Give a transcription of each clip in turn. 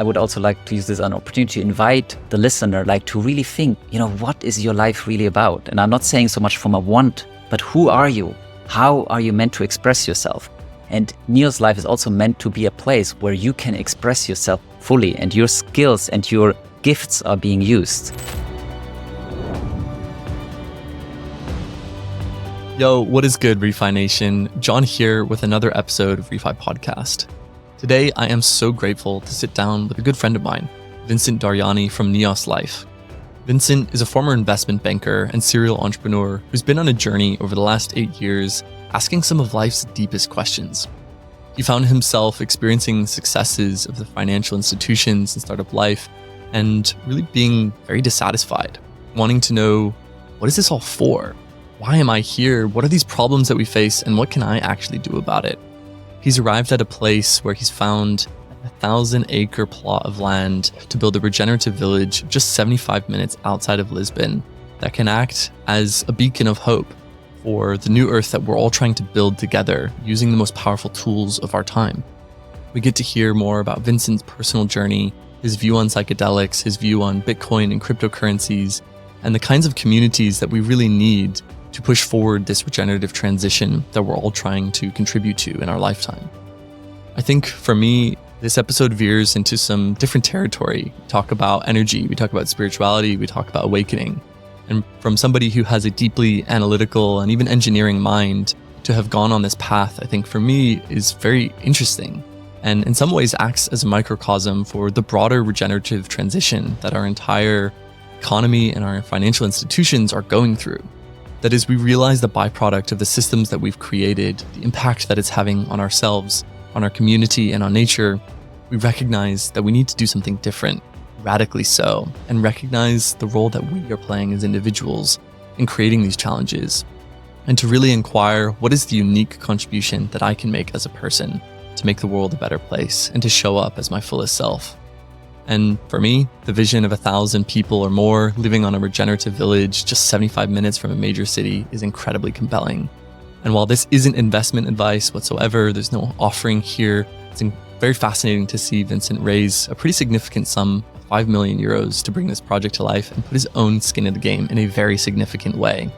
I would also like to use this as an opportunity to invite the listener, like to really think, what is your life really about? And I'm not saying so much from a want, but who are you? How are you meant to express yourself? And Neo's Life is also meant to be a place where you can express yourself fully and your skills and your gifts are being used. Yo, what is good, ReFi Nation? John here with another episode of ReFi Podcast. Today, I am so grateful to sit down with a good friend of mine, Vincent Daranyi from neoslife. Vincent is a former investment banker and serial entrepreneur who's been on a journey over the last 8 years, asking some of life's deepest questions. He found himself experiencing successes of the financial institutions and startup life, and really being very dissatisfied, wanting to know, what is this all for? Why am I here? What are these problems that we face, and what can I actually do about it? He's arrived at a place where he's found a 1,000-acre plot of land to build a regenerative village just 75 minutes outside of Lisbon that can act as a beacon of hope for the new earth that we're all trying to build together using the most powerful tools of our time. We get to hear more about Vincent's personal journey, his view on psychedelics, his view on Bitcoin and cryptocurrencies, and the kinds of communities that we really need to push forward this regenerative transition that we're all trying to contribute to in our lifetime. I think for me, this episode veers into some different territory. We talk about energy, we talk about spirituality, we talk about awakening. And from somebody who has a deeply analytical and even engineering mind, to have gone on this path, I think for me is very interesting, and in some ways acts as a microcosm for the broader regenerative transition that our entire economy and our financial institutions are going through. That is, we realize the byproduct of the systems that we've created, the impact that it's having on ourselves, on our community, and on nature. We recognize that we need to do something different, radically so, and recognize the role that we are playing as individuals in creating these challenges, and to really inquire, what is the unique contribution that I can make as a person to make the world a better place and to show up as my fullest self? And for me, the vision of 1,000 people or more living on a regenerative village just 75 minutes from a major city is incredibly compelling. And while this isn't investment advice whatsoever, there's no offering here, it's very fascinating to see Vincent raise a pretty significant sum of 5 million euros to bring this project to life and put his own skin in the game in a very significant way.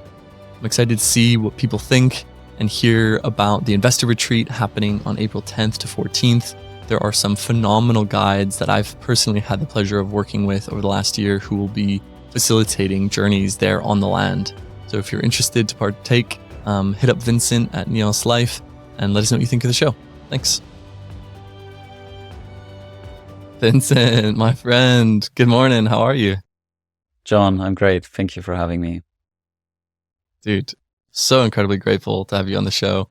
I'm excited to see what people think and hear about the investor retreat happening on April 10th to 14th. There are some phenomenal guides that I've personally had the pleasure of working with over the last year who will be facilitating journeys there on the land. So if you're interested to partake, hit up Vincent at neoslife and let us know what you think of the show. Thanks. Vincent, my friend, good morning. How are you? John, I'm great. Thank you for having me. Dude, so incredibly grateful to have you on the show.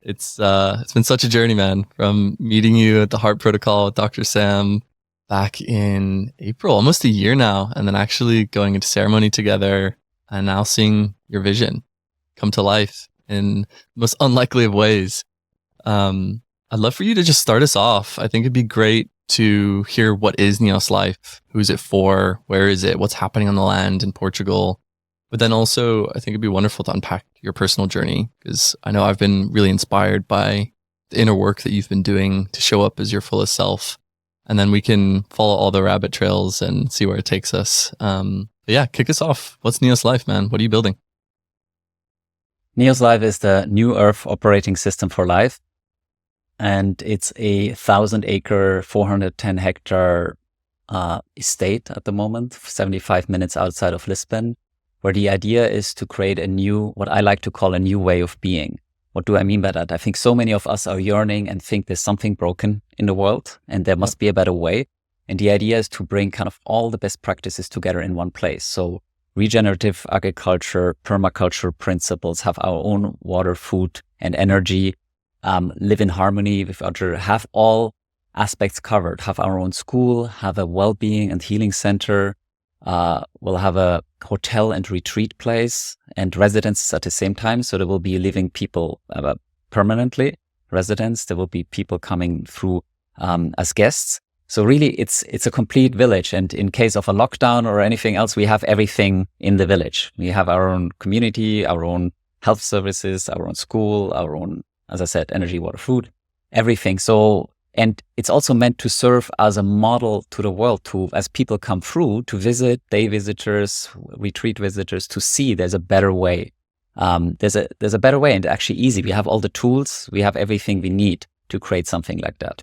It's been such a journey, man, from meeting you at the Heart Protocol with Dr. Sam back in April, almost a year now, and then actually going into ceremony together and now seeing your vision come to life in the most unlikely of ways. I'd love for you to just start us off. I think it'd be great to hear, what is neoslife? Who's it for? Where is it? What's happening on the land in Portugal? But then also, I think it'd be wonderful to unpack your personal journey, because I know I've been really inspired by the inner work that you've been doing to show up as your fullest self. And then we can follow all the rabbit trails and see where it takes us. But yeah, kick us off. What's neoslife, man? What are you building? Neoslife is the New Earth operating system for life. And it's a 1,000-acre, 410-hectare estate at the moment, 75 minutes outside of Lisbon, where the idea is to create a new, what I like to call a new way of being. What do I mean by that? I think so many of us are yearning and think there's something broken in the world and there must be a better way. And the idea is to bring kind of all the best practices together in one place. So regenerative agriculture, permaculture principles, have our own water, food, and energy, live in harmony with other, have all aspects covered, have our own school, have a well-being and healing center, we'll have a hotel and retreat place and residences at the same time. So there will be living people permanently, residents. There will be people coming through as guests. So really, it's a complete village. And in case of a lockdown or anything else, we have everything in the village. We have our own community, our own health services, our own school, our own, as I said, energy, water, food, everything. So And it's also meant to serve as a model to the world, as people come through to visit, day visitors, retreat visitors, to see there's a better way. There's a better way, and actually easy. We have all the tools, we have everything we need to create something like that.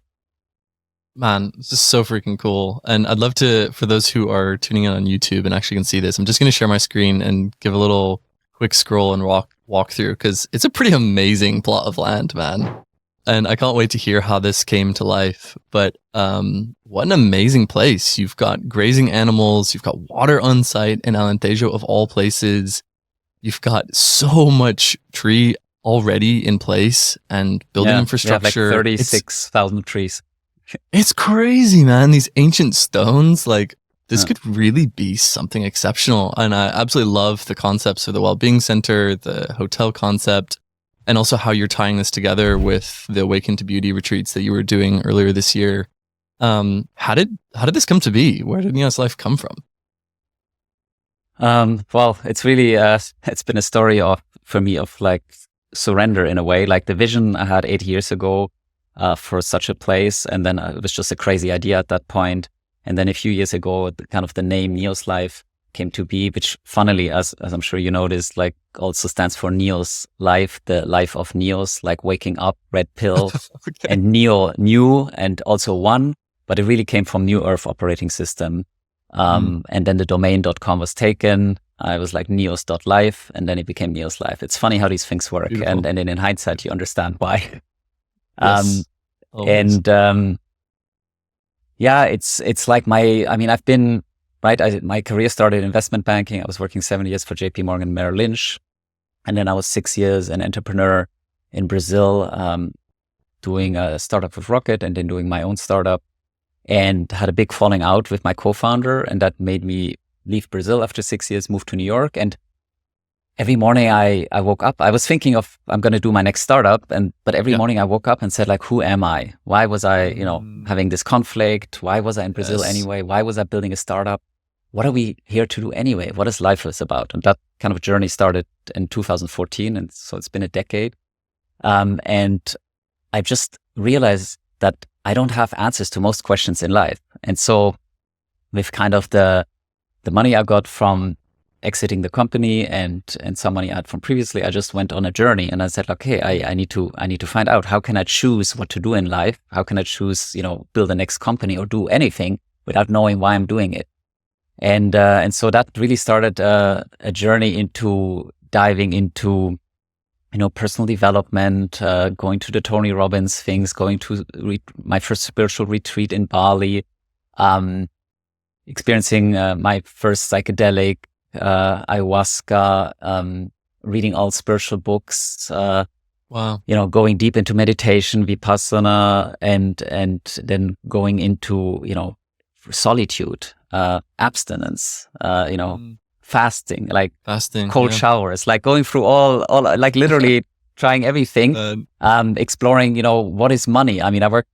Man, this is so freaking cool. And I'd love to, for those who are tuning in on YouTube and actually can see this, I'm just going to share my screen and give a little quick scroll and walk through, because it's a pretty amazing plot of land, man. And I can't wait to hear how this came to life. But what an amazing place. You've got grazing animals, you've got water on site in Alentejo of all places. You've got so much tree already in place and building infrastructure. We have like 36,000 trees. It's crazy, man. These ancient stones, like this could really be something exceptional. And I absolutely love the concepts of the well-being center, the hotel concept, and also how you're tying this together with the Awaken to Beauty retreats that you were doing earlier this year. How did this come to be? Where did neoslife come from? Well, it's really, it's been a story for me of like surrender in a way, like the vision I had 8 years ago for such a place. And then it was just a crazy idea at that point. And then a few years ago, the name neoslife came to be, which funnily, as I'm sure you noticed, like also stands for Neos life, the life of Neos, like waking up, red pill, okay. And Neo, new, and also one, but it really came from New Earth operating system. And then the domain.com was taken. I was like neos.life, and then it became neoslife. It's funny how these things work. And then in hindsight, you understand why. Yes. Yeah, it's like I've been, right, my career started in investment banking. I was working 7 years for JP Morgan Merrill Lynch. And then I was 6 years an entrepreneur in Brazil, doing a startup with Rocket and then doing my own startup, and had a big falling out with my co-founder. And that made me leave Brazil after 6 years, move to New York. And every morning I woke up, I was thinking of, I'm going to do my next startup. But every morning I woke up and said like, who am I? Why was I, having this conflict? Why was I in Brazil anyway? Why was I building a startup? What are we here to do anyway? What is life is about? And that kind of journey started in 2014. And so it's been a decade. And I just realized that I don't have answers to most questions in life. And so with kind of the money I got from exiting the company and some money I had from previously, I just went on a journey, and I said, okay, I need to find out, how can I choose what to do in life? How can I choose, build the next company or do anything without knowing why I'm doing it? And so that really started a journey into diving into, personal development, going to the Tony Robbins things, going to my first spiritual retreat in Bali, experiencing my first psychedelic, ayahuasca, reading all spiritual books, wow, going deep into meditation, vipassana, and then going into, solitude, abstinence, fasting, cold showers, like going through all like literally trying everything, exploring, what is money? I mean, I worked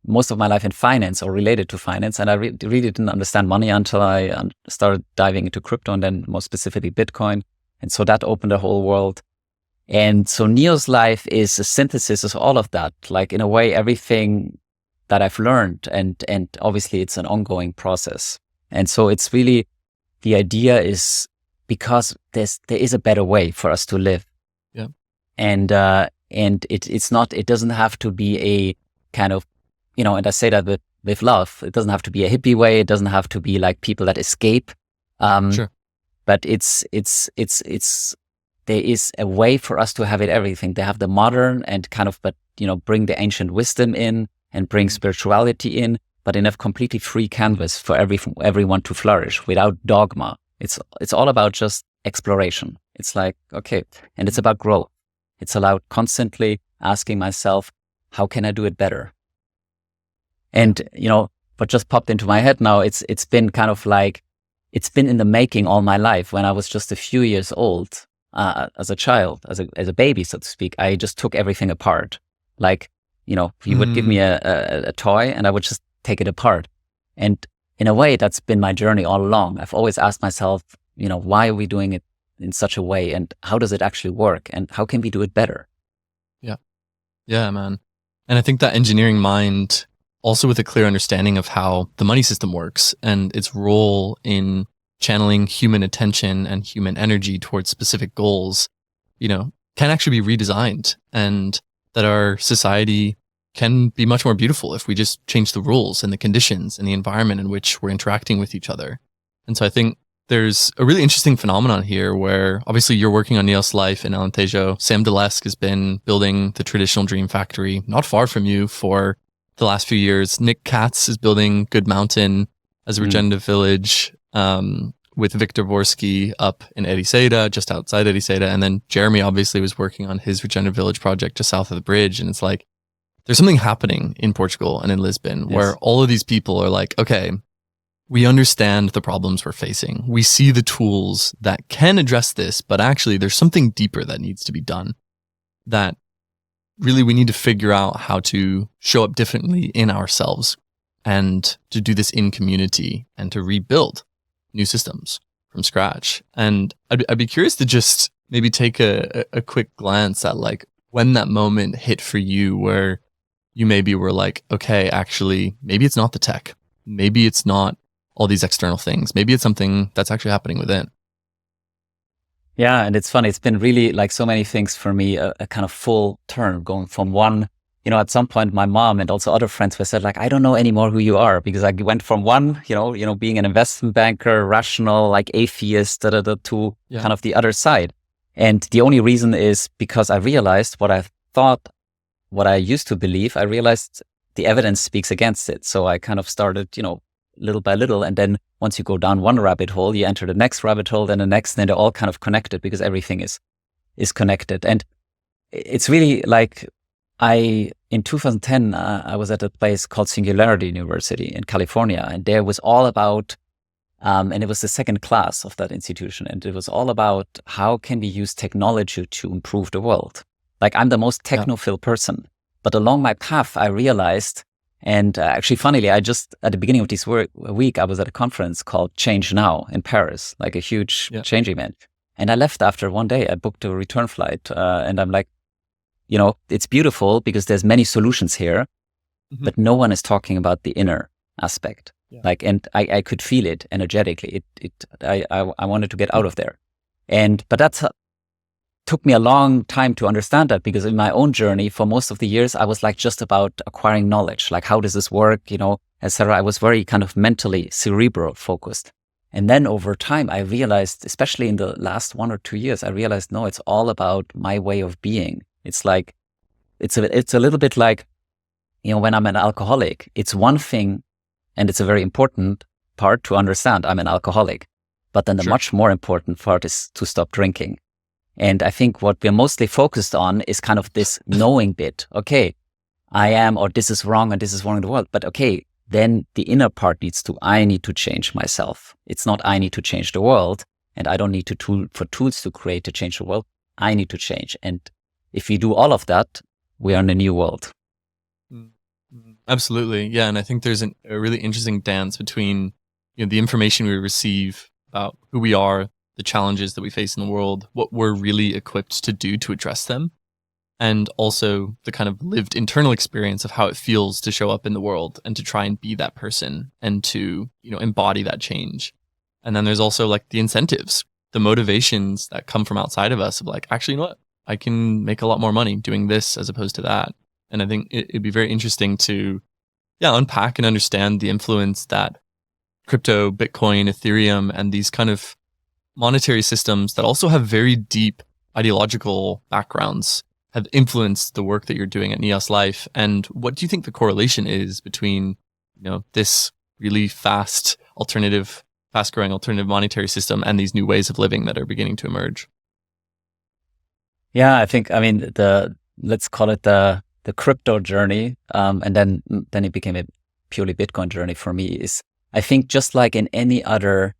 most of my life in finance or related to finance, and I really didn't understand money until I started diving into crypto, and then more specifically Bitcoin. And so that opened a whole world. And so neoslife is a synthesis of all of that, like in a way, everything that I've learned, and obviously it's an ongoing process. And so it's really, the idea is because there is a better way for us to live. Yeah. And it doesn't have to be a kind of, and I say that with love, it doesn't have to be a hippie way. It doesn't have to be like people that escape. Sure. But there is a way for us to have it everything. They have the modern and kind of, but, bring the ancient wisdom in and bring spirituality in, but in a completely free canvas for everyone to flourish without dogma. It's all about just exploration. It's like, okay. And it's about growth. It's about constantly asking myself, how can I do it better? And, what just popped into my head now, it's been kind of like, it's been in the making all my life. When I was just a few years old, as a child, as a baby, so to speak, I just took everything apart. Like, you would give me a toy and I would just take it apart. And in a way, that's been my journey all along. I've always asked myself, why are we doing it in such a way? And how does it actually work? And how can we do it better? Yeah. Yeah, man. And I think that engineering mind, also with a clear understanding of how the money system works and its role in channeling human attention and human energy towards specific goals, can actually be redesigned, and that our society can be much more beautiful if we just change the rules and the conditions and the environment in which we're interacting with each other. And so I think there's a really interesting phenomenon here where obviously you're working on neoslife in Alentejo. Sam Delesk has been building the traditional Dream Factory not far from you for the last few years. Nick Katz is building Good Mountain as a regenerative village with Victor Vorsky up in Ericeira, just outside Ericeira. And then Jeremy obviously was working on his regenerative village project just south of the bridge. And it's like, there's something happening in Portugal and in Lisbon where all of these people are like, okay, we understand the problems we're facing. We see the tools that can address this, but actually there's something deeper that needs to be done, that really we need to figure out how to show up differently in ourselves and to do this in community and to rebuild new systems from scratch. And I'd be curious to just maybe take a quick glance at like when that moment hit for you where you maybe were like, okay, actually, maybe it's not the tech. Maybe it's not all these external things. Maybe it's something that's actually happening within. Yeah, and it's funny. It's been really like so many things for me, a kind of full turn going from one, at some point my mom and also other friends were said like, I don't know anymore who you are, because I went from one, being an investment banker, rational, like atheist, to kind of the other side. And the only reason is because I realized what I used to believe, I realized the evidence speaks against it. So I kind of started, little by little. And then once you go down one rabbit hole, you enter the next rabbit hole, then the next, then they're all kind of connected because everything is connected. And it's really like in 2010, I was at a place called Singularity University in California, and there was all about, and it was the second class of that institution. And it was all about how can we use technology to improve the world? Like I'm the most technophile person, but along my path, I realized, and actually, funnily, I just, at the beginning of this week, I was at a conference called Change Now in Paris, like a huge change event. And I left after one day. I booked a return flight. And I'm like, it's beautiful because there's many solutions here, but no one is talking about the inner aspect. Yeah. Like, and I could feel it energetically. I wanted to get out of there. But that's took me a long time to understand that, because in my own journey for most of the years, I was like just about acquiring knowledge, like how does this work, etc. I was very kind of mentally cerebral focused. And then over time, I realized, especially in the last 1 or 2 years, I realized, no, it's all about my way of being. It's like, it's a little bit like, when I'm an alcoholic, it's one thing, and it's a very important part to understand I'm an alcoholic. But then the much more important part is to stop drinking. And I think what we're mostly focused on is kind of this knowing bit. Okay, I am, or this is wrong, and this is wrong in the world. But okay, then the inner part I need to change myself. It's not I need to change the world, and I don't need tools to create to change the world. I need to change. And if we do all of that, we are in a new world. Absolutely. Yeah. And I think there's a really interesting dance between the information we receive about who we are, the challenges that we face in the world, what we're really equipped to do to address them, and also the kind of lived internal experience of how it feels to show up in the world and to try and be that person and to, embody that change. And then there's also like the incentives, the motivations that come from outside of us of like, actually, you know what? I can make a lot more money doing this as opposed to that. And I think it'd be very interesting to, unpack and understand the influence that crypto, Bitcoin, Ethereum, and these kind of monetary systems that also have very deep ideological backgrounds have influenced the work that you're doing at neoslife. And what do you think the correlation is between, this really fast-growing alternative monetary system and these new ways of living that are beginning to emerge? Yeah, I think, let's call it the crypto journey, and then it became a purely Bitcoin journey for me, is I think just like in any other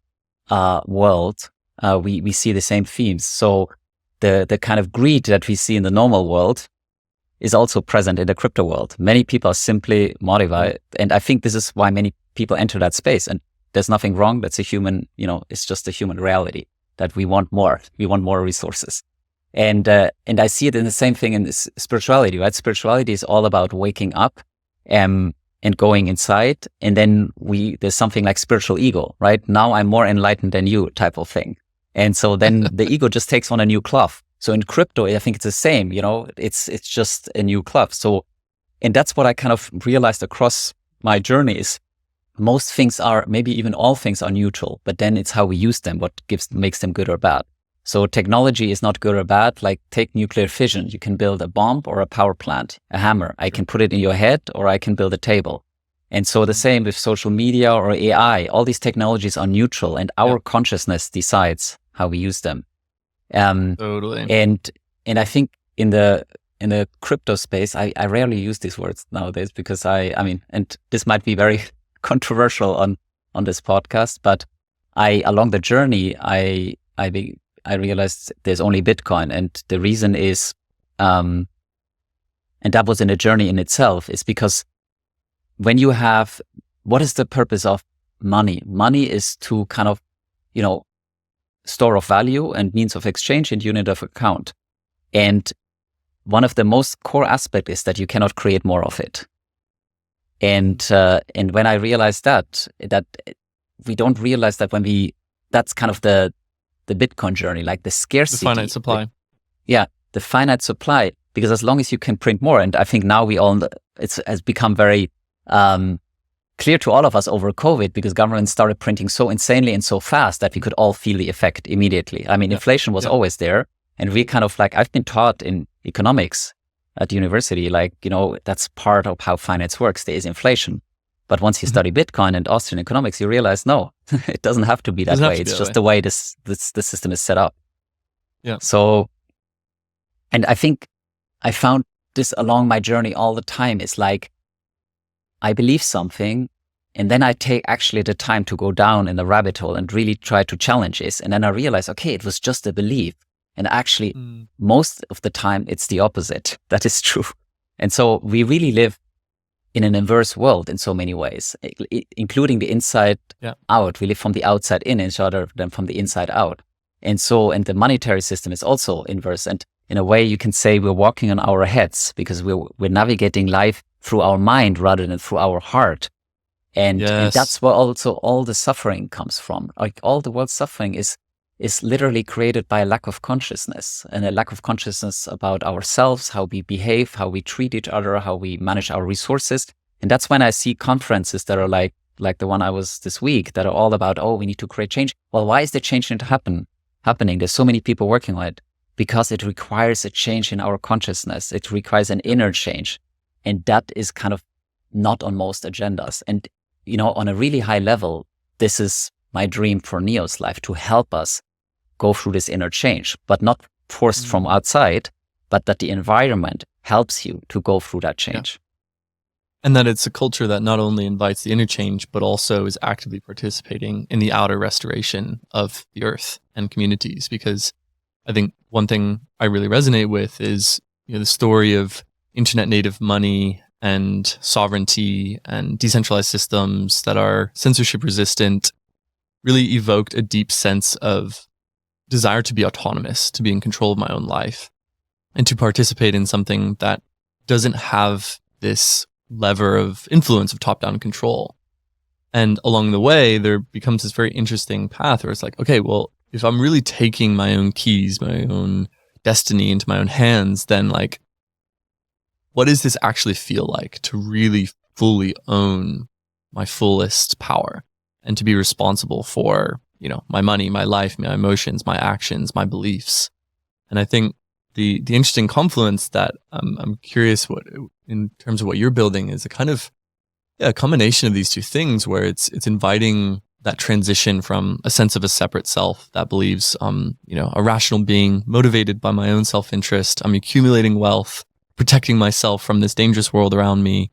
world, we see the same themes. So the kind of greed that we see in the normal world is also present in the crypto world. Many people are simply motivated, and I think this is why many people enter that space. And there's nothing wrong. That's a human, it's just a human reality that we want more. We want more resources. And I see it in the same thing in this spirituality, right? Spirituality is all about waking up, and going inside. And then there's something like spiritual ego, right? Now I'm more enlightened than you type of thing. And so then the ego just takes on a new cloth. So in crypto, I think it's the same, it's just a new cloth. So, and that's what I kind of realized across my journey is most things are, maybe even all things are neutral, but then it's how we use them, what makes them good or bad. So technology is not good or bad. Like take nuclear fission. You can build a bomb or a power plant, a hammer. I can put it in your head or I can build a table. And so the same with social media or AI, all these technologies are neutral and our consciousness decides how we use them. Totally. And I think in the crypto space, I rarely use these words nowadays because I mean, and this might be very controversial on this podcast, but along the journey, I realized there's only Bitcoin. And the reason is, and that was in a journey in itself, is because what is the purpose of money? Money is to kind of, store of value and means of exchange and unit of account. And one of the most core aspects is that you cannot create more of it. And when I realized that we don't realize that that's kind of the Bitcoin journey, like the scarcity. The finite supply. The finite supply, because as long as you can print more, and I think now it has become very clear to all of us over COVID, because governments started printing so insanely and so fast that we could all feel the effect immediately. I mean, inflation was always there. And we kind of I've been taught in economics at university, that's part of how finance works. There is inflation. But once you study Bitcoin and Austrian economics, you realize, no, it doesn't have to be that way. It's just the way the system is set up. Yeah. So, and I think I found this along my journey all the time. It's like, I believe something, and then I take actually the time to go down in the rabbit hole and really try to challenge this. And then I realize, okay, it was just a belief. And actually, most of the time, it's the opposite. That is true. And so we really live in an inverse world in so many ways, including the inside out. We live from the outside in rather than from the inside out. And the monetary system is also inverse. And in a way, you can say we're walking on our heads because we're navigating life through our mind rather than through our heart. And that's where also all the suffering comes from. Like all the world's suffering is literally created by a lack of consciousness, and a lack of consciousness about ourselves, how we behave, how we treat each other, how we manage our resources. And that's when I see conferences that are like the one I was this week, that are all about, we need to create change. Well, why is the change not happening? There's so many people working on it because it requires a change in our consciousness. It requires an inner change. And that is kind of not on most agendas. And, on a really high level, this is my dream for neoslife, to help us go through this inner change, but not forced from outside, but that the environment helps you to go through that change. And that it's a culture that not only invites the inner change, but also is actively participating in the outer restoration of the earth and communities. Because I think one thing I really resonate with is the story of internet native money and sovereignty and decentralized systems that are censorship resistant really evoked a deep sense of desire to be autonomous, to be in control of my own life, and to participate in something that doesn't have this lever of influence of top-down control. And along the way, there becomes this very interesting path where it's like, okay, well, if I'm really taking my own keys, my own destiny into my own hands, then what does this actually feel like to really fully own my fullest power and to be responsible for, my money, my life, my emotions, my actions, my beliefs? And I think the interesting confluence that I'm curious what, in terms of what you're building, is a kind of a combination of these two things, where it's inviting that transition from a sense of a separate self that believes a rational being motivated by my own self-interest. I'm accumulating wealth, protecting myself from this dangerous world around me,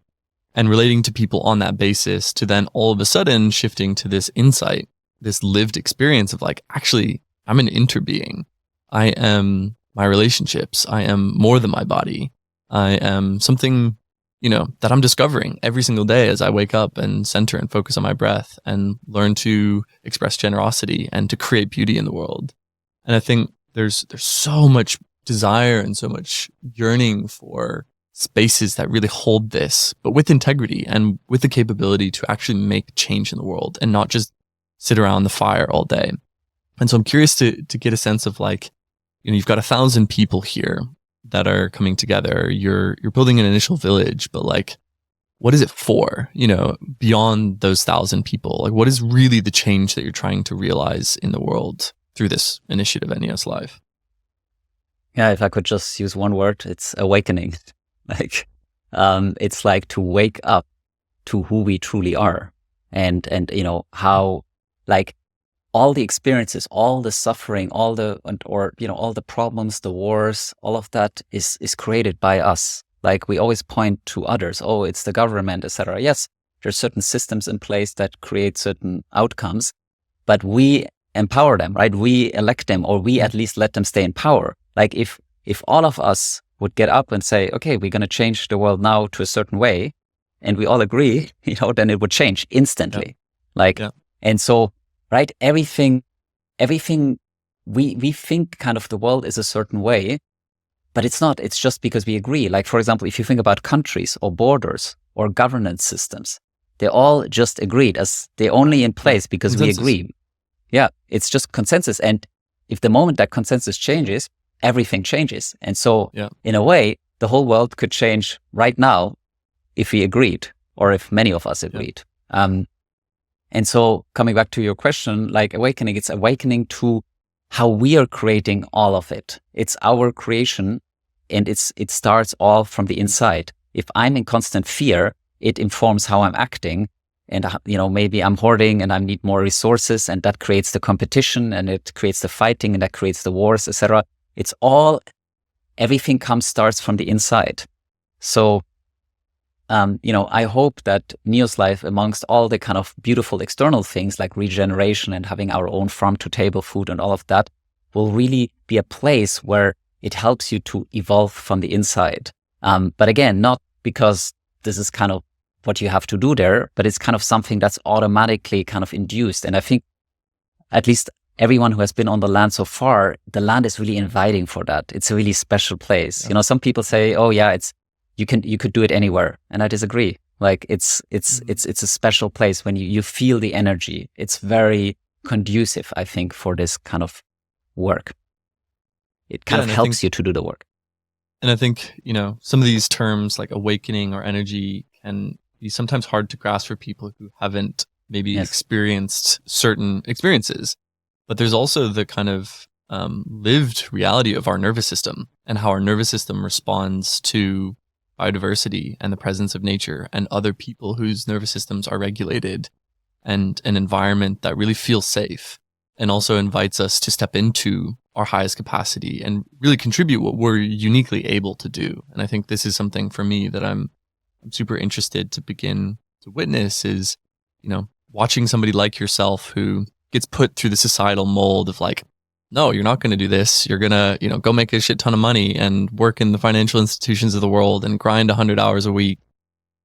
and relating to people on that basis, to then all of a sudden shifting to this insight, this lived experience of actually, I'm an interbeing. I am my relationships. I am more than my body. I am something, that I'm discovering every single day as I wake up and center and focus on my breath and learn to express generosity and to create beauty in the world. And I think there's so much desire and so much yearning for spaces that really hold this, but with integrity and with the capability to actually make change in the world and not just sit around the fire all day. And so I'm curious to get a sense of like, you've got 1,000 people here that are coming together. You're building an initial village, but like, what is it for, beyond those 1,000 people? Like, what is really the change that you're trying to realize in the world through this initiative at neoslife? Yeah, if I could just use one word, it's awakening. Like, it's like to wake up to who we truly are, and how, like, all the experiences, all the suffering, all the problems, the wars, all of that is created by us. Like, we always point to others. Oh, it's the government, etc. Yes, there's certain systems in place that create certain outcomes, but we empower them, right? We elect them, or we at least let them stay in power. Like, if all of us would get up and say, okay, we're going to change the world now to a certain way, and we all agree, then it would change instantly. And so, right, everything we think kind of the world is a certain way, but it's not. It's just because we agree. Like, for example, if you think about countries or borders or governance systems, they're all just agreed, as they're only in place because consensus. We agree. Yeah, it's just consensus. And if the moment that consensus changes, everything changes. And so in a way, the whole world could change right now if we agreed, or if many of us agreed. And so coming back to your question, like awakening, it's awakening to how we are creating all of it. It's our creation, and it starts all from the inside. If I'm in constant fear, it informs how I'm acting. And, maybe I'm hoarding and I need more resources, and that creates the competition, and it creates the fighting, and that creates the wars, etc. It's all, everything starts from the inside. So, I hope that neoslife, amongst all the kind of beautiful external things like regeneration and having our own farm to table food and all of that, will really be a place where it helps you to evolve from the inside. But again, not because this is kind of what you have to do there, but it's kind of something that's automatically kind of induced. And I think at least everyone who has been on the land so far, the land is really inviting for that. It's a really special place. Yeah. Some people say, oh yeah, you could do it anywhere. And I disagree. Like, it's a special place when you feel the energy. It's very conducive, I think, for this kind of work. It kind of helps you to do the work. And I think, some of these terms like awakening or energy can be sometimes hard to grasp for people who haven't maybe experienced certain experiences. But there's also the kind of lived reality of our nervous system and how our nervous system responds to biodiversity and the presence of nature and other people whose nervous systems are regulated, and an environment that really feels safe and also invites us to step into our highest capacity and really contribute what we're uniquely able to do. And I think this is something for me that I'm super interested to begin to witness is, watching somebody like yourself who gets put through the societal mold of like, no, you're not going to do this. You're going to, go make a shit ton of money and work in the financial institutions of the world and grind 100 hours a week.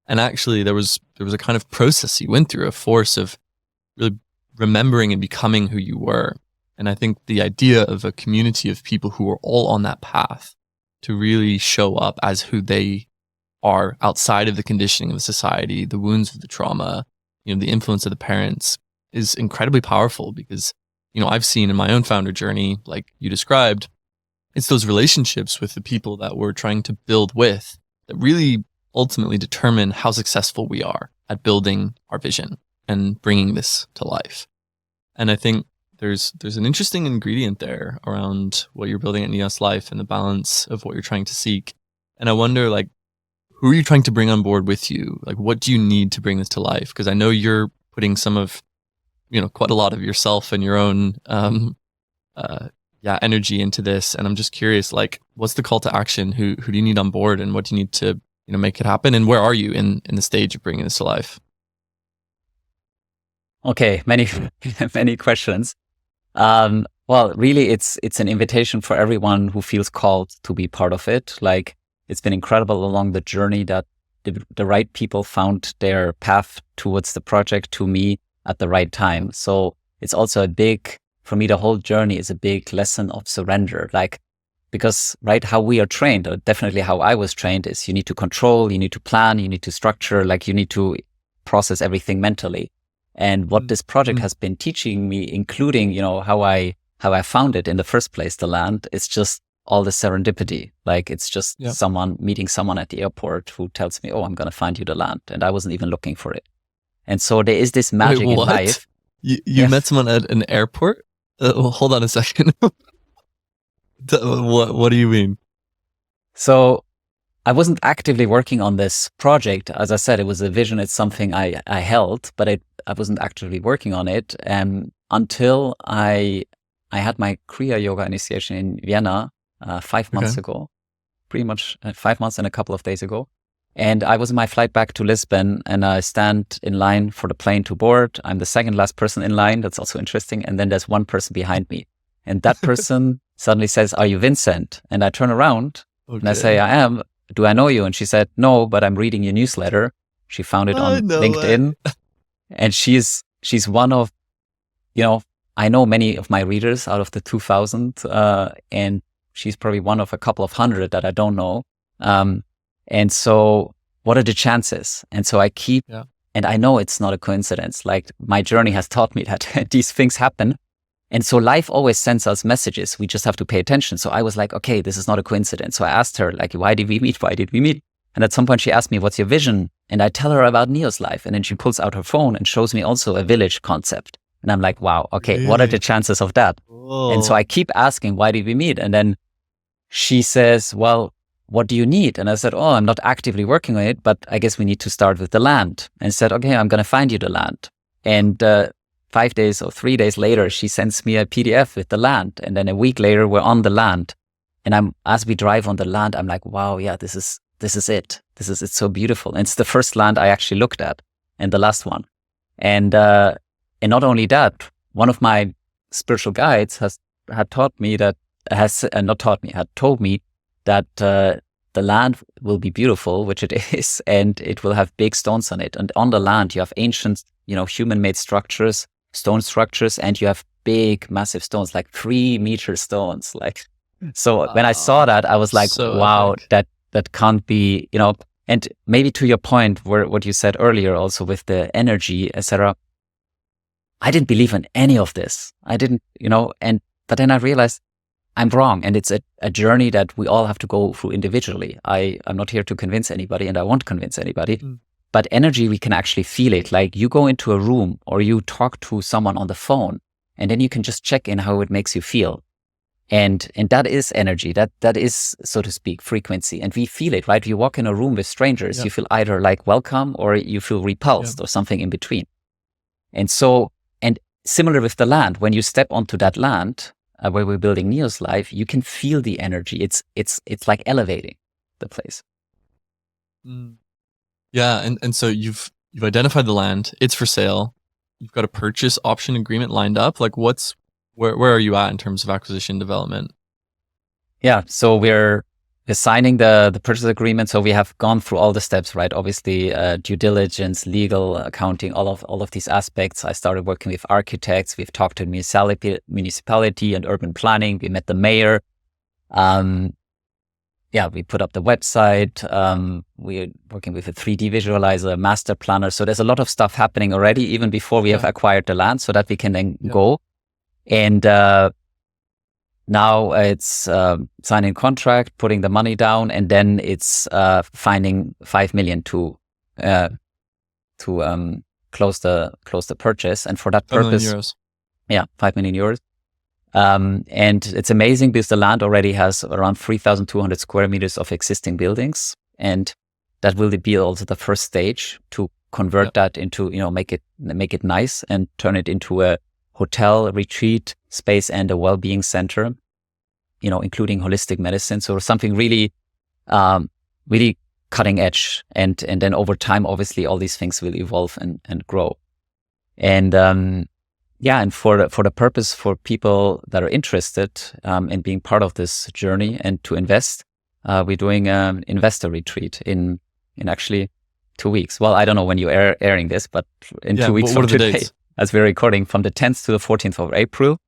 And actually there was a kind of process you went through, a force of really remembering and becoming who you were. And I think the idea of a community of people who are all on that path to really show up as who they are outside of the conditioning of the society, the wounds of the trauma, the influence of the parents, is incredibly powerful because, I've seen in my own founder journey, like you described, it's those relationships with the people that we're trying to build with that really ultimately determine how successful we are at building our vision and bringing this to life. And I think there's an interesting ingredient there around what you're building at neoslife and the balance of what you're trying to seek. And I wonder, like, who are you trying to bring on board with you? Like, what do you need to bring this to life? Because I know you're putting some of, quite a lot of yourself and your own, energy into this. And I'm just curious, like, what's the call to action? Who do you need on board, and what do you need to, make it happen? And where are you in the stage of bringing this to life? Okay, many questions. Well, really, it's an invitation for everyone who feels called to be part of it. Like, it's been incredible along the journey that the right people found their path towards the project to me at the right time. So it's also for me, the whole journey is a big lesson of surrender. Like, because, right, how we are trained, or definitely how I was trained, is you need to control, you need to plan, you need to structure, like you need to process everything mentally. And what this project has been teaching me, including, how I found it in the first place, the land, is just all the serendipity. Like it's just meeting someone at the airport who tells me, oh, I'm going to find you the land. And I wasn't even looking for it. And so there is this magic in life. You met someone at an airport? Hold on a second. What do you mean? So I wasn't actively working on this project. As I said, it was a vision. It's something I held, but I wasn't actively working on it until I had my Kriya yoga initiation in Vienna 5 months ago, pretty much 5 months and a couple of days ago. And I was in my flight back to Lisbon, and I stand in line for the plane to board. I'm the second last person in line. That's also interesting. And then there's one person behind me. And that person suddenly says, "Are you Vincent?" And I turn around and I say, "I am. Do I know you?" And she said, "No, but I'm reading your newsletter." She found it on LinkedIn. And she's one of, I know many of my readers out of the 2000, and she's probably one of a couple of hundred that I don't know. And so what are the chances? And so I keep, and I know it's not a coincidence. Like my journey has taught me that these things happen. And so life always sends us messages. We just have to pay attention. So I was like, okay, this is not a coincidence. So I asked her, like, why did we meet? Why did we meet? And at some point she asked me, what's your vision? And I tell her about neoslife. And then she pulls out her phone and shows me also a village concept. And I'm like, wow, okay, really? What are the chances of that? Whoa. And so I keep asking, why did we meet? And then she says, well, what do you need? And I said, oh, I'm not actively working on it, but I guess we need to start with the land. And said, okay, I'm going to find you the land. And 5 days or 3 days later, she sends me a PDF with the land. And then a week later, we're on the land. And as we drive on the land, I'm like, wow, yeah, this is it. It's so beautiful. And it's the first land I actually looked at, and the last one. And not only that, one of my spiritual guides had told me that the land will be beautiful, which it is, and it will have big stones on it. And on the land, you have ancient, human-made structures, stone structures, and you have big, massive stones, like 3-meter stones. Like, so when I saw that, I was like, so wow, epic. that can't be, and maybe to your point, what you said earlier, also with the energy, etc. I didn't believe in any of this. I didn't, but then I realized I'm wrong. And it's a journey that we all have to go through individually. I'm not here to convince anybody, and I won't convince anybody. But energy, we can actually feel it. Like you go into a room or you talk to someone on the phone, and then you can just check in how it makes you feel. And that is energy. That is, so to speak, frequency. And we feel it, right? You walk in a room with strangers, you feel either like welcome or you feel repulsed or something in between. And so, and similar with the land, when you step onto that land, where we're building neoslife, you can feel the energy. It's like elevating the place. Yeah, and so you've identified the land. It's for sale. You've got a purchase option agreement lined up. Like, where are you at in terms of acquisition development? Yeah, so we're signing the purchase agreement. So we have gone through all the steps, right? Obviously, due diligence, legal, accounting, all of these aspects. I started working with architects. We've talked to municipality and urban planning. We met the mayor. We put up the website. We're working with a 3D visualizer, master planner. So there's a lot of stuff happening already, even before we have acquired the land, so that we can then go. And now it's signing contract, putting the money down, and then it's finding 5 million to close the purchase. And for that purpose, 5 million euros. And it's amazing because the land already has around 3,200 square meters of existing buildings, and that will be also the first stage to convert that into, make it nice and turn it into a hotel, retreat space, and a well-being center, including holistic medicine. So something really, really cutting edge. And then over time, obviously, all these things will evolve and grow. And and for the purpose for people that are interested in being part of this journey and to invest, we're doing an investor retreat in actually 2 weeks. Well, I don't know when you're airing this, but in 2 weeks from today, as we're recording, from the 10th to the 14th of April.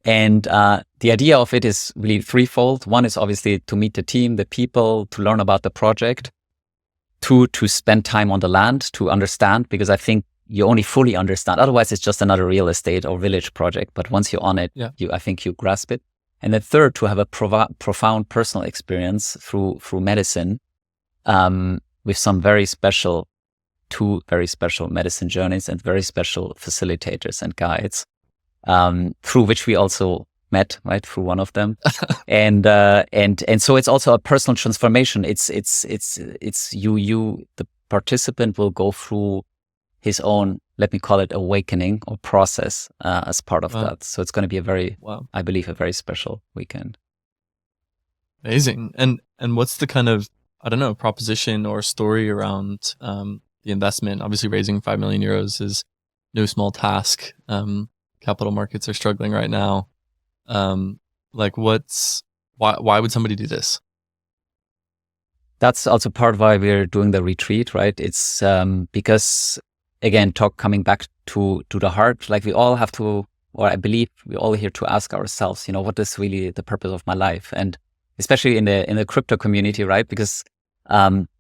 And the idea of it is really threefold. One is obviously to meet the team, the people, to learn about the project. Two, to spend time on the land, to understand, because I think you only fully understand. Otherwise, it's just another real estate or village project. But once you're on it, I think you grasp it. And then third, to have a profound personal experience through medicine, with some two very special medicine journeys and very special facilitators and guides, through which we also met, right, through one of them. And so it's also a personal transformation. It's the participant will go through his own, let me call it, awakening or process as part of that. So it's going to be I believe, a very special weekend. Amazing. And what's the kind of, I don't know, proposition or story around the investment? Obviously, raising 5 million euros is no small task. Capital markets are struggling right now. Why would somebody do this? That's also part of why we're doing the retreat, right? It's because, again, coming back to the heart, like we all have to, or I believe we're all here to ask ourselves, what is really the purpose of my life? And especially in the crypto community, right? Because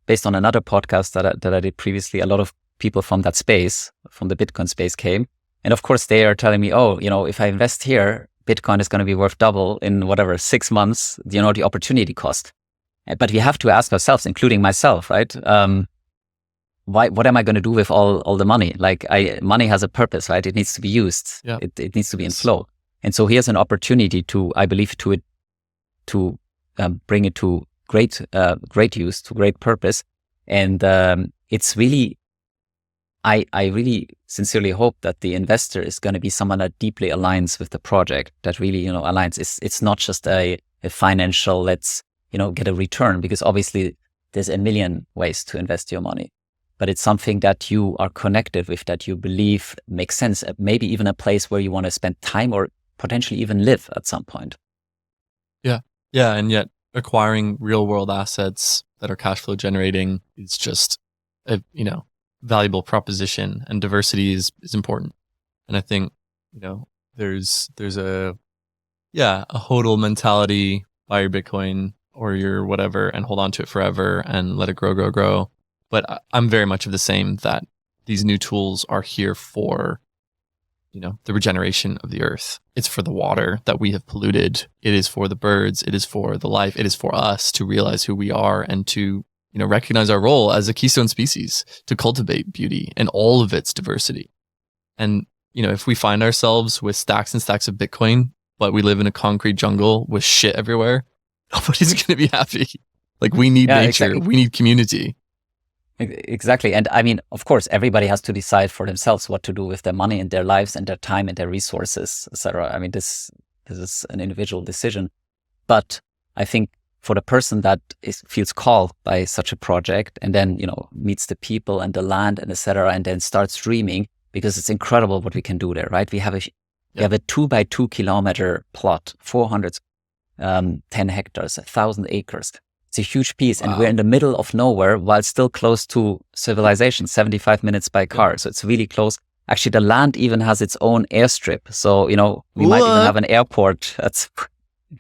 based on another podcast that I did previously, a lot of people from that space, from the Bitcoin space came. And of course, they are telling me, if I invest here, Bitcoin is going to be worth double in 6 months, the opportunity cost. But we have to ask ourselves, including myself, right? What am I going to do with all the money? Like money has a purpose, right? It needs to be used. Yeah. It needs to be in flow. And so here's an opportunity to bring it to great use, to great purpose. And it's really, I really sincerely hope that the investor is going to be someone that deeply aligns with the project, that really, aligns. It's not just a financial, let's, get a return, because obviously there's a million ways to invest your money, but it's something that you are connected with, that you believe makes sense, maybe even a place where you want to spend time or potentially even live at some point. Yeah. Yeah. And yet acquiring real world assets that are cash flow generating is just a, valuable proposition, and diversity is important. And I think, there's a hodl mentality, buy your Bitcoin or your whatever and hold on to it forever and let it grow. But I'm very much of the same, that these new tools are here for, the regeneration of the earth. It's for the water that we have polluted. It is for the birds. It is for the life. It is for us to realize who we are and to, recognize our role as a keystone species, to cultivate beauty and all of its diversity. And, if we find ourselves with stacks and stacks of Bitcoin, but we live in a concrete jungle with shit everywhere, nobody's going to be happy. Like, we need nature. Exactly. We need community. Exactly. And I mean, of course, everybody has to decide for themselves what to do with their money and their lives and their time and their resources, etc. I mean, this is an individual decision. But I think for the person that feels called by such a project and then, meets the people and the land and etc., and then starts dreaming, because it's incredible what we can do there, right? We have a 2 by 2 kilometer plot, 410 hectares, 1,000 acres. It's a huge piece. Wow. And we're in the middle of nowhere while still close to civilization, 75 minutes by car. Yeah. So it's really close. Actually, the land even has its own airstrip. So, we might even have an airport.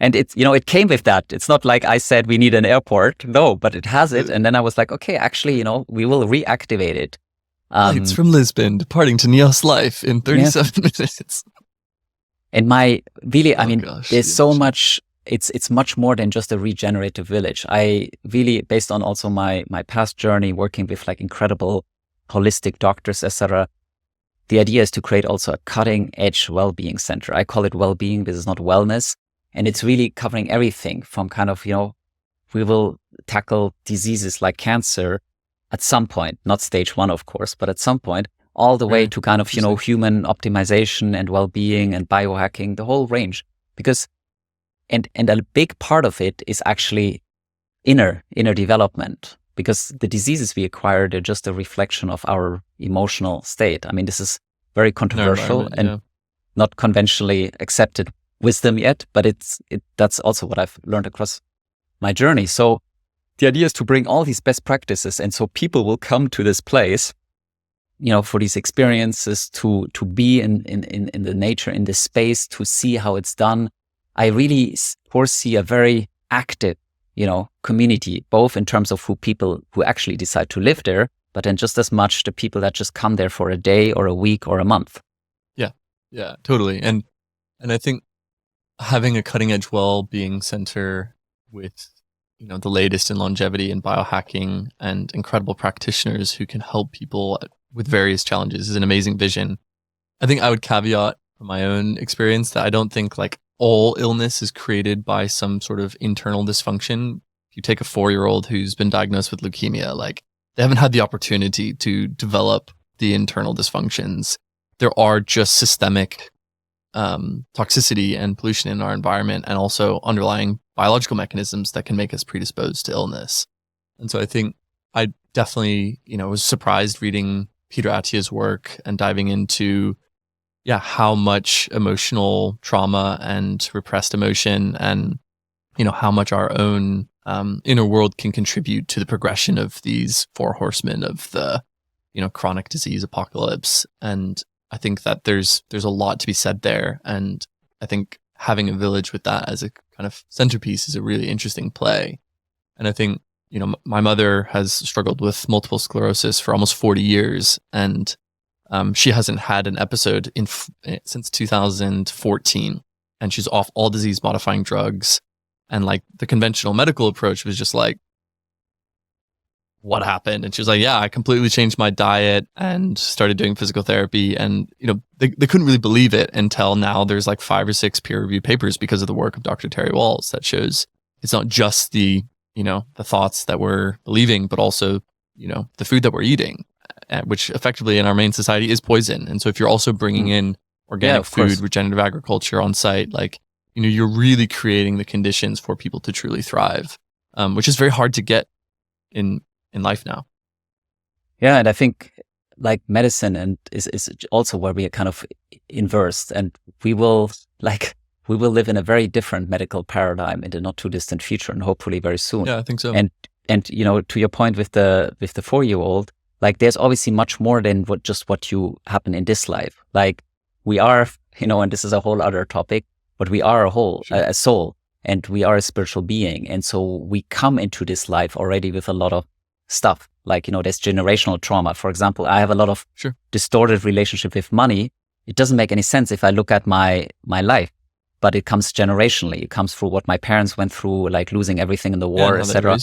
And it came with that. It's not like I said we need an airport. No, but it has it. And then I was like, okay, actually, we will reactivate it. Flights from Lisbon departing to neoslife in 37 minutes. And there's so much. It's much more than just a regenerative village. I really, based on also my past journey working with like incredible holistic doctors, etc., the idea is to create also a cutting edge well-being center. I call it well-being because it's not wellness. And it's really covering everything from kind of, we will tackle diseases like cancer at some point, not stage 1, of course, but at some point, all the way to kind of, human optimization and well-being and biohacking, the whole range. Because And a big part of it is actually inner development, because the diseases we acquire, they're just a reflection of our emotional state. I mean, this is very controversial and not conventionally accepted wisdom yet, but that's also what I've learned across my journey. So the idea is to bring all these best practices, and so people will come to this place for these experiences, to be in the nature, in the space, to see how it's done. I really foresee a very active, community, both in terms of people who actually decide to live there, but then just as much the people that just come there for a day or a week or a month. Yeah, totally. And I think having a cutting edge well-being center with the latest in longevity and biohacking and incredible practitioners who can help people with various challenges is an amazing vision. I think I would caveat from my own experience that I don't think like all illness is created by some sort of internal dysfunction. If you take a 4-year-old who's been diagnosed with leukemia, like they haven't had the opportunity to develop the internal dysfunctions. There are just systemic toxicity and pollution in our environment, and also underlying biological mechanisms that can make us predisposed to illness. And so I think I definitely, was surprised reading Peter Attia's work and diving into, how much emotional trauma and repressed emotion and, how much our own inner world can contribute to the progression of these 4 horsemen of the, chronic disease apocalypse. And I think that there's a lot to be said there. And I think having a village with that as a kind of centerpiece is a really interesting play. And I think, my mother has struggled with multiple sclerosis for almost 40 years. And she hasn't had an episode since 2014. And she's off all disease modifying drugs. And like the conventional medical approach was just like, what happened? And she was like, I completely changed my diet and started doing physical therapy. And, they couldn't really believe it until now there's like 5 or 6 peer reviewed papers because of the work of Dr. Terry Walls that shows it's not just the thoughts that we're believing, but also, the food that we're eating, which effectively in our main society is poison. And so if you're also bringing in organic food, regenerative agriculture on site, like, you're really creating the conditions for people to truly thrive, which is very hard to get in life now. Yeah. And I think like medicine and is also where we are kind of inversed, and we will live in a very different medical paradigm in the not too distant future, and hopefully very soon. Yeah, I think so. And to your point with the 4-year-old, like there's obviously much more than what you happen in this life. Like we are, and this is a whole other topic, but we are a soul, and we are a spiritual being. And so we come into this life already with a lot of stuff. Like, there's generational trauma. For example, I have a lot of distorted relationship with money. It doesn't make any sense if I look at my life, but it comes generationally. It comes through what my parents went through, like losing everything in the war, etc.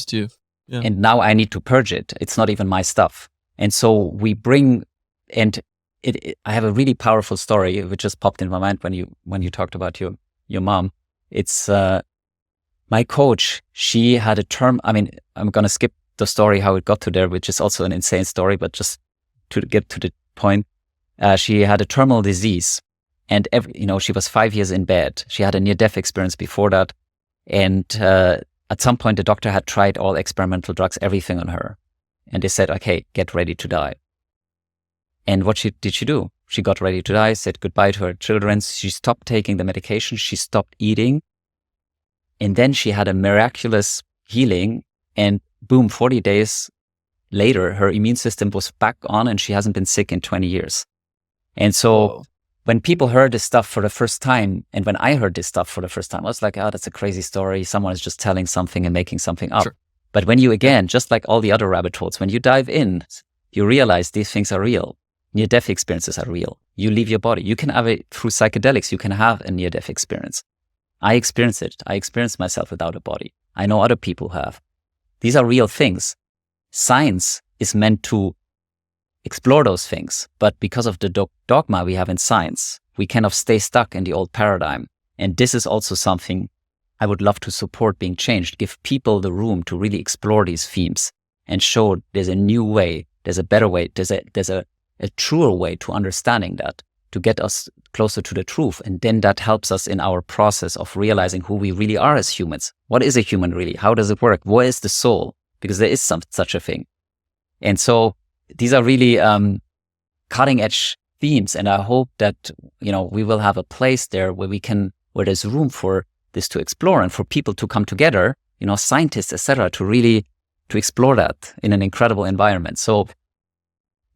Yeah. And now I need to purge it. It's not even my stuff. And so we bring, and I have a really powerful story which just popped in my mind when you talked about your mom. It's my coach. She had a term. I mean, I'm gonna skip the story how it got to there, which is also an insane story, but just to get to the point, she had a terminal disease, and she was 5 years in bed. She had a near-death experience before that, and at some point the doctor had tried all experimental drugs, everything on her, and they said, "Okay, get ready to die." And what did she do? She got ready to die, said goodbye to her children. She stopped taking the medication. She stopped eating, and then she had a miraculous healing, and boom, 40 days later, her immune system was back on, and she hasn't been sick in 20 years. And so when people heard this stuff for the first time, and when I heard this stuff for the first time, I was like, that's a crazy story. Someone is just telling something and making something up. Sure. But when you, again, just like all the other rabbit holes, when you dive in, you realize these things are real. Near-death experiences are real. You leave your body. You can have it through psychedelics. You can have a near-death experience. I experienced it. I experienced myself without a body. I know other people who have. These are real things. Science is meant to explore those things, but because of the dogma we have in science, we kind of stay stuck in the old paradigm. And this is also something I would love to support being changed, give people the room to really explore these themes and show there's a new way, there's a better way, there's a truer way to understanding that, to get us closer to the truth. And then that helps us in our process of realizing who we really are as humans. What is a human really? How does it work? What is the soul? Because there is such a thing. And so these are really cutting edge themes. And I hope that, we will have a place there where where there's room for this to explore and for people to come together, scientists, etc., to explore that in an incredible environment. So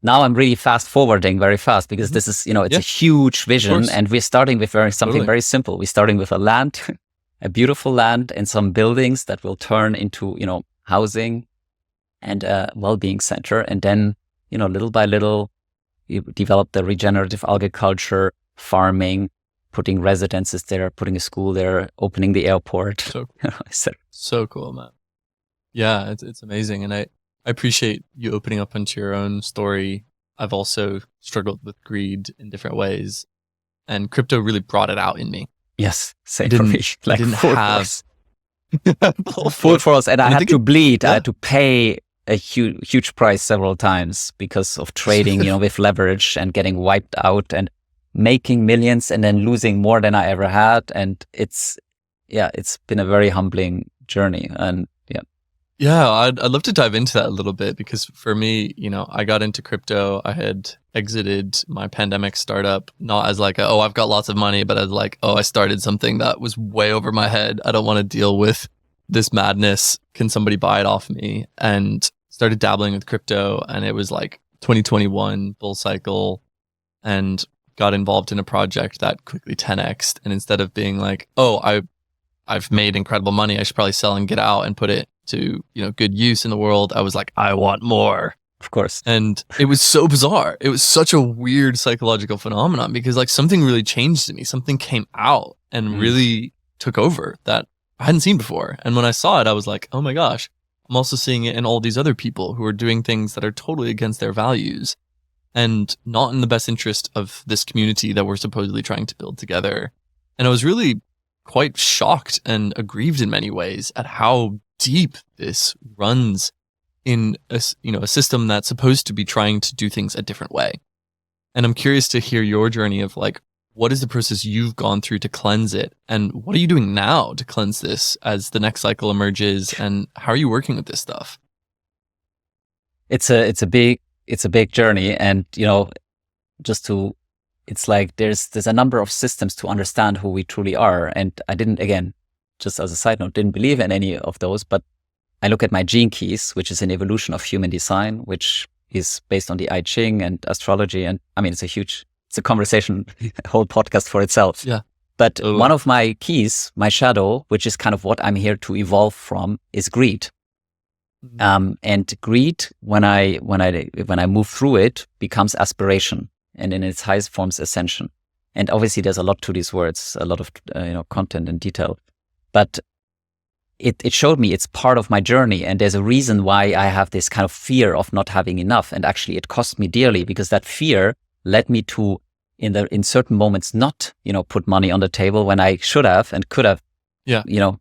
now I'm really fast forwarding very fast because this is, it's a huge vision, and we're starting with something very simple. We're starting with a land, a beautiful land, and some buildings that will turn into, housing and a well-being center. And then, little by little, you develop the regenerative agriculture, farming, putting residences there, putting a school there, opening the airport. So cool, man. Yeah, it's amazing. And I appreciate you opening up into your own story. I've also struggled with greed in different ways, and crypto really brought it out in me. Yes, same for me. Like full force. And I had to bleed. I had to pay a huge price several times because of trading, with leverage and getting wiped out and making millions and then losing more than I ever had. And it's been a very humbling journey. And yeah, I'd love to dive into that a little bit, because for me, I got into crypto. I had exited my pandemic startup, not as like, I've got lots of money, but as like, I started something that was way over my head. I don't want to deal with this madness. Can somebody buy it off me? And started dabbling with crypto, and it was like 2021 bull cycle, and got involved in a project that quickly 10x'd. And instead of being like, I've made incredible money, I should probably sell and get out and put it to, good use in the world, I was like, I want more. Of course. And it was so bizarre. It was such a weird psychological phenomenon, because like something really changed in me. Something came out and really took over that I hadn't seen before. And when I saw it, I was like, oh my gosh, I'm also seeing it in all these other people who are doing things that are totally against their values and not in the best interest of this community that we're supposedly trying to build together. And I was really quite shocked and aggrieved in many ways at how deep this runs in a system that's supposed to be trying to do things a different way. And I'm curious to hear your journey of like, what is the process you've gone through to cleanse it? And what are you doing now to cleanse this as the next cycle emerges? And how are you working with this stuff? It's a big journey. And, it's like there's a number of systems to understand who we truly are. And I didn't, again, just as a side note, didn't believe in any of those, but I look at my gene keys, which is an evolution of human design, which is based on the I Ching and astrology. And I mean, it's a conversation, a whole podcast for itself. Yeah. But one of my keys, my shadow, which is kind of what I'm here to evolve from, is greed. And greed, when I move through it, becomes aspiration, and in its highest forms, ascension. And obviously, there's a lot to these words, a lot of content and detail. But it showed me it's part of my journey, and there's a reason why I have this kind of fear of not having enough. And actually, it cost me dearly, because that fear led me to, in certain moments, not put money on the table when I should have and could have,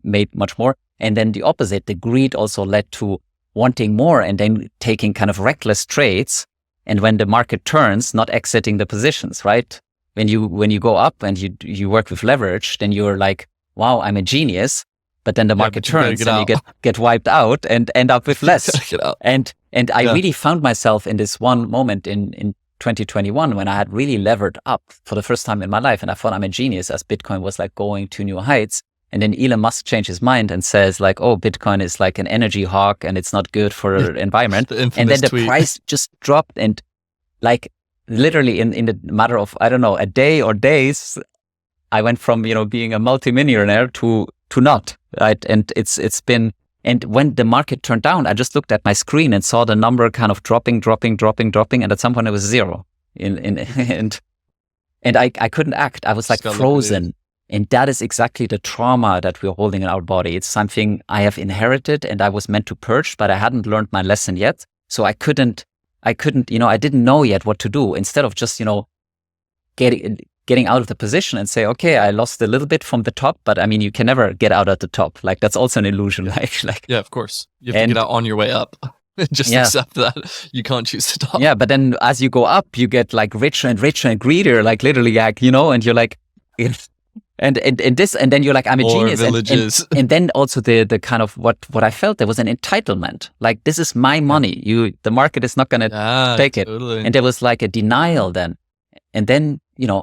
made much more. And then the opposite, the greed also led to wanting more and then taking kind of reckless trades. And when the market turns, not exiting the positions, right? When you go up and you work with leverage, then you're like, wow, I'm a genius. But then the market turns and you get wiped out and end up with less. And I really found myself in this one moment in 2021 when I had really levered up for the first time in my life. And I thought I'm a genius, as Bitcoin was like going to new heights. And then Elon Musk changed his mind and says like, oh, Bitcoin is like an energy hawk and it's not good for the environment. And then the price just dropped, and like literally in the matter of, I don't know, a day or days, I went from, being a multimillionaire to not, right? And it's been, and when the market turned down, I just looked at my screen and saw the number kind of dropping. And at some point it was zero and I couldn't act. I was like frozen. And that is exactly the trauma that we're holding in our body. It's something I have inherited and I was meant to purge, but I hadn't learned my lesson yet. So I couldn't, I didn't know yet what to do. Instead of just, getting out of the position and say, okay, I lost a little bit from the top, but I mean, you can never get out at the top. Like that's also an illusion. Yeah, of course. You have to get out on your way up. Just accept that you can't choose to top. Yeah, but then as you go up, you get like richer and richer and greedier, like literally, like, and you're like, and then you're like, I'm a genius. And then also the kind of what I felt, there was an entitlement. Like, this is my money. The market is not going to take it. And there was like a denial then. And then,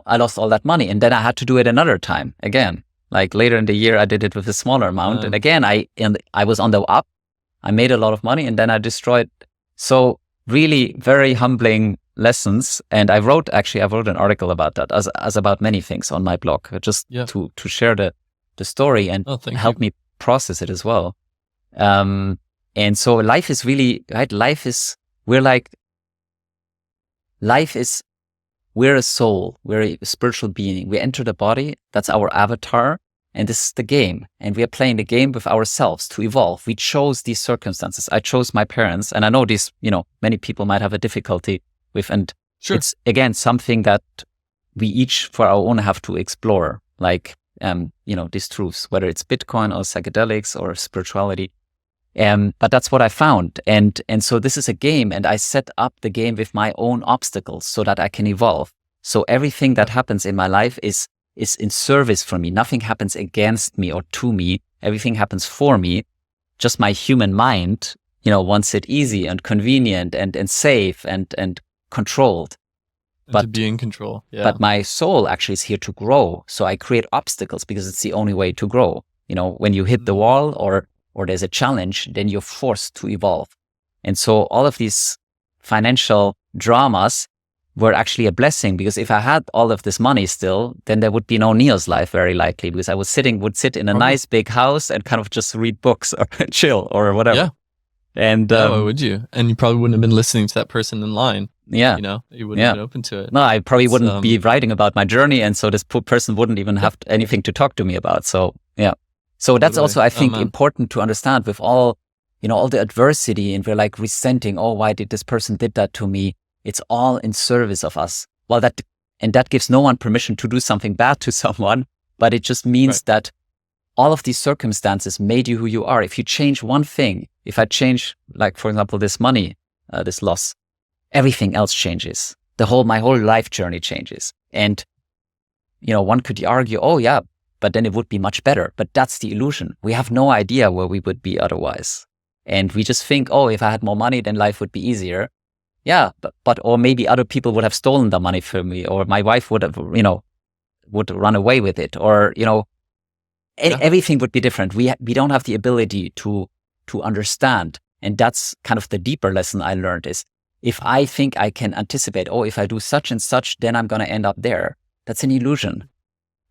I lost all that money. And then I had to do it another time again. Like later in the year, I did it with a smaller amount. And again, I was on the up. I made a lot of money and then I destroyed. So really very humbling lessons. And I wrote an article about that as about many things on my blog, just to share the story and help me process it as well. And so life is really, right? We're a soul. We're a spiritual being. We enter the body. That's our avatar. And this is the game. And we are playing the game with ourselves to evolve. We chose these circumstances. I chose my parents. And I know these, many people might have a difficulty with. And it's, again, something that we each for our own have to explore. Like, these truths, whether it's Bitcoin or psychedelics or spirituality. But that's what I found. And so this is a game, and I set up the game with my own obstacles so that I can evolve. So everything that happens in my life is in service for me. Nothing happens against me or to me. Everything happens for me. Just my human mind, wants it easy and convenient and safe and controlled. But to be in control. Yeah. But my soul actually is here to grow. So I create obstacles because it's the only way to grow. When you hit the wall or there's a challenge, then you're forced to evolve. And so all of these financial dramas were actually a blessing, because if I had all of this money still, then there would be no neoslife very likely, because I would sit in a nice big house and kind of just read books or chill or whatever. Yeah. And why would you? And you probably wouldn't have been listening to that person in line. Yeah. You wouldn't have been open to it. No, I probably wouldn't be writing about my journey. And so this poor person wouldn't even have anything to talk to me about. So, yeah. So that's also, I think, important to understand with all the adversity, and we're like resenting, why did this person did that to me? It's all in service of us. Well, that gives no one permission to do something bad to someone, but it just means that all of these circumstances made you who you are. If you change one thing, if I change, like, for example, this money, this loss, everything else changes. My whole life journey changes. And, one could argue, but then it would be much better. But that's the illusion. We have no idea where we would be otherwise. And we just think, if I had more money, then life would be easier. Yeah, or maybe other people would have stolen the money from me, or my wife would have, would run away with it, or, everything would be different. We don't have the ability to understand. And that's kind of the deeper lesson I learned is, if I think I can anticipate, if I do such and such, then I'm going to end up there. That's an illusion.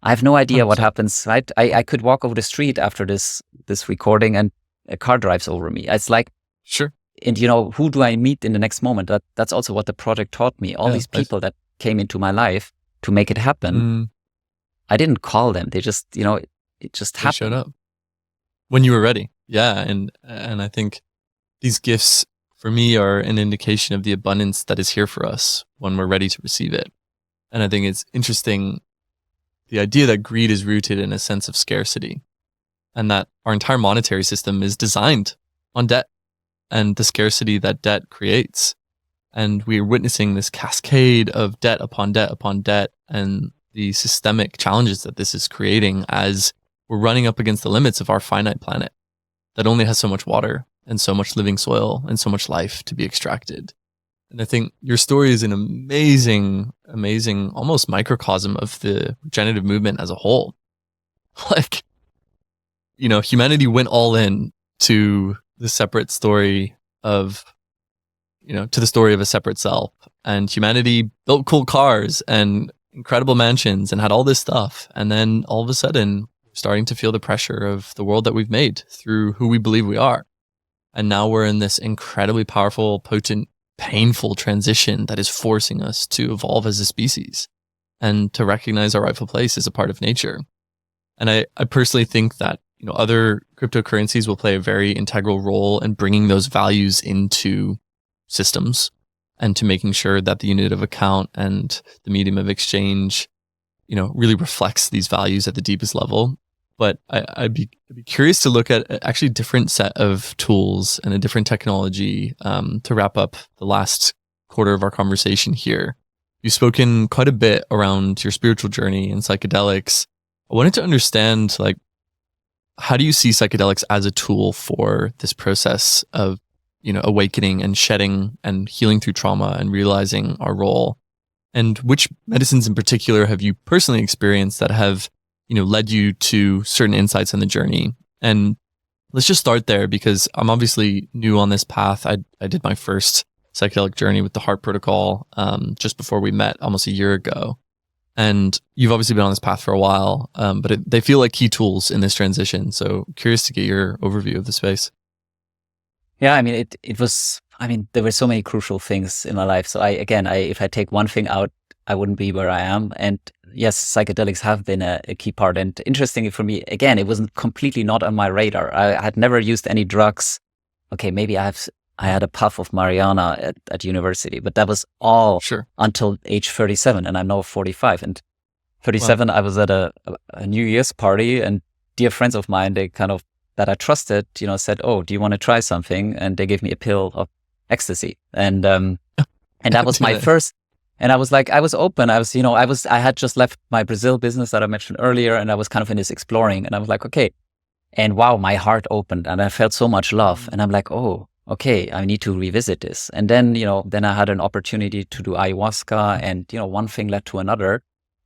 I have no idea 100%. What happens, right? I could walk over the street after this recording and a car drives over me. It's like, sure. And who do I meet in the next moment? That's also what the project taught me. All these people that came into my life to make it happen. I didn't call them. They just, it just happened. They showed up when you were ready. Yeah. And I think these gifts for me are an indication of the abundance that is here for us when we're ready to receive it. And I think it's interesting, the idea that greed is rooted in a sense of scarcity, and that our entire monetary system is designed on debt and the scarcity that debt creates. And we're witnessing this cascade of debt upon debt upon debt, and the systemic challenges that this is creating as we're running up against the limits of our finite planet that only has so much water and so much living soil and so much life to be extracted. And I think your story is an amazing, almost microcosm of the regenerative movement as a whole. Like, humanity went all in to the separate story of, to the story of a separate self. And humanity built cool cars and incredible mansions and had all this stuff. And then all of a sudden, we're starting to feel the pressure of the world that we've made through who we believe we are. And now we're in this incredibly powerful, potent, painful transition that is forcing us to evolve as a species and to recognize our rightful place as a part of nature. And I personally think that, other cryptocurrencies will play a very integral role in bringing those values into systems and to making sure that the unit of account and the medium of exchange, really reflects these values at the deepest level. But I'd be curious to look at actually a different set of tools and a different technology to wrap up the last quarter of our conversation here. You've spoken quite a bit around your spiritual journey and psychedelics. I wanted to understand, how do you see psychedelics as a tool for this process of, awakening and shedding and healing through trauma and realizing our role? And which medicines in particular have you personally experienced that have, led you to certain insights on the journey? And let's just start there, because I'm obviously new on this path. I did my first psychedelic journey with the Heart Protocol just before we met almost a year ago. And you've obviously been on this path for a while, but they feel like key tools in this transition. So curious to get your overview of the space. Yeah, I mean, there were so many crucial things in my life. So if I take one thing out, I wouldn't be where I am. And yes, psychedelics have been a key part. And interestingly for me, again, it wasn't completely not on my radar. I had never used any drugs. Okay, maybe I had a puff of marijuana at university, but that was all until age 37, and I'm now 45. And 37, wow. I was at a New Year's party, and dear friends of mine, that I trusted, said, "Oh, do you want to try something?" And they gave me a pill of ecstasy, and that was my first. And I was like, I was open. I had just left my Brazil business that I mentioned earlier, and I was kind of in this exploring, and I was like, okay, and wow, my heart opened, and I felt so much love, and I'm like, oh. Okay, I need to revisit this. And then, then I had an opportunity to do ayahuasca, and, one thing led to another.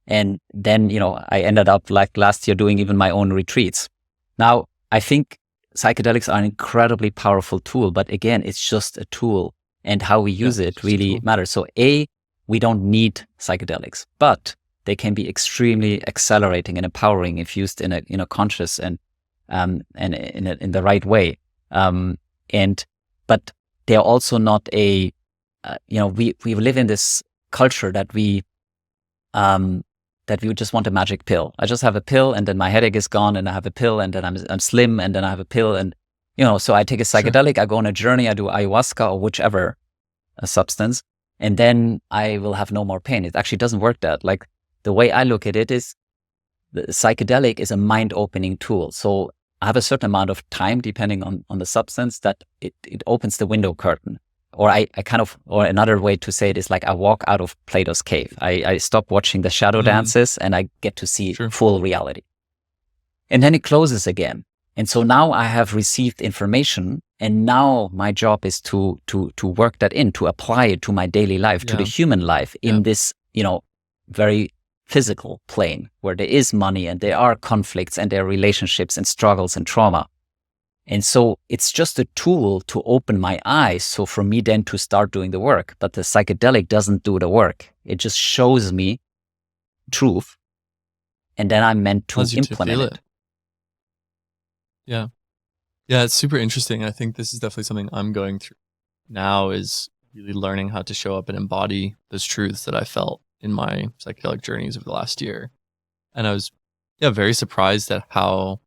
And then, I ended up like last year doing even my own retreats. Now, I think psychedelics are an incredibly powerful tool, but again, it's just a tool, and how we use it really matters. So we don't need psychedelics, but they can be extremely accelerating and empowering if used in a conscious and in the right way. But they're also not we live in this culture that we just want a magic pill. I just have a pill, and then my headache is gone, and I have a pill, and then I'm slim, and then I have a pill, and so I take a psychedelic, I go on a journey, I do ayahuasca or whichever substance, and then I will have no more pain. It actually doesn't work that. Like, the way I look at it is, the psychedelic is a mind-opening tool. So I have a certain amount of time, depending on the substance, that it opens the window curtain. Or or another way to say it is like I walk out of Plato's cave. I stop watching the shadow dances, and I get to see full reality. And then it closes again. And so now I have received information, and now my job is to work that in, to apply it to my daily life, to the human life in this, very physical plane, where there is money, and there are conflicts, and there are relationships and struggles and trauma. And so it's just a tool to open my eyes. So for me then to start doing the work, but the psychedelic doesn't do the work. It just shows me truth. And then I'm meant to implement it. Yeah. Yeah. It's super interesting. I think this is definitely something I'm going through now, is really learning how to show up and embody those truths that I felt in my psychedelic journeys over the last year. And I was very surprised at how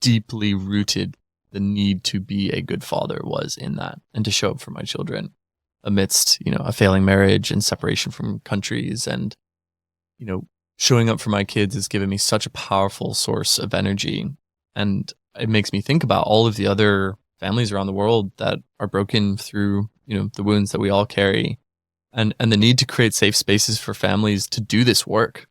deeply rooted the need to be a good father was in that, and to show up for my children amidst, a failing marriage and separation from countries. And, showing up for my kids has given me such a powerful source of energy. And it makes me think about all of the other families around the world that are broken through, the wounds that we all carry, and the need to create safe spaces for families to do this work,